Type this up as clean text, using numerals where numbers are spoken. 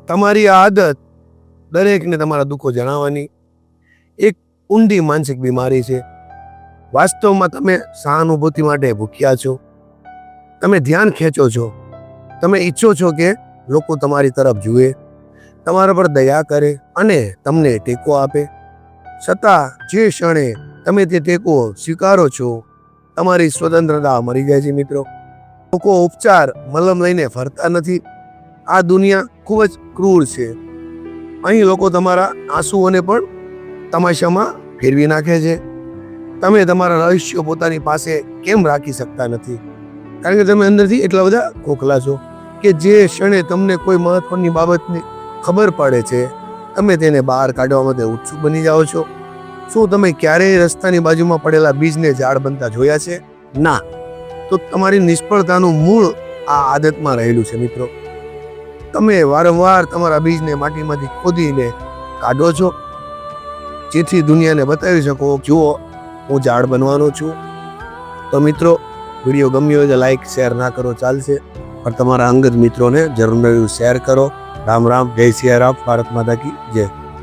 તમારી આ આદત દરેકને તમારા દુઃખો જણાવવાની એક ઊંડી માનસિક બીમારી છે. વાસ્તવમાં તમે સહાનુભૂતિ માટે ભૂખ્યા છો. તમે ધ્યાન ખેંચો છો. તમે ઈચ્છો છો કે લોકો તમારી તરફ જુએ, તમારા પર દયા કરે અને તમને ટેકો આપે. છતાં જે ક્ષણે તમે તે ટેકો સ્વીકારો છો, તમારી સ્વતંત્રતા મરી જાય છે. મિત્રો, લોકો ઉપચાર મલમ લઈને ફરતા નથી. આ દુનિયા ખૂબ જ ક્રૂર છે. અહીં લોકો તમારા આંસુઓને પણ તમાશામાં ફેરવી નાખે છે. તમે તમારા રહસ્યો પોતાની પાસે કેમ રાખી શકતા નથી? કારણ કે તમે અંદરથી એટલા બધા ખોખલા છો કે જે ક્ષણે તમને કોઈ મહત્વની બાબતની ખબર પડે છે, તમે તેને બહાર કાઢવા માટે ઉત્સુક બની જાઓ છો. શું તમે ક્યારેય રસ્તાની બાજુમાં પડેલા બીજને ઝાડ બનતા જોયા છે? ના. તો તમારી નિષ્ફળતાનું મૂળ આ આદતમાં રહેલું છે. મિત્રો, તમે વારંવાર તમારા બીજને માટીમાંથી ખોદીને કાઢો છો, જેથી દુનિયાને બતાવી શકો, જુઓ હું ઝાડ બનવાનો છું. તો મિત્રો, વિડીયો ગમ્યો હોય તો લાઈક શેર ના કરો ચાલશે, પણ તમારા અંગત મિત્રોને જરૂર શેર કરો. રામ રામ, જય સિયા રામ, ભારત માતા કી જય.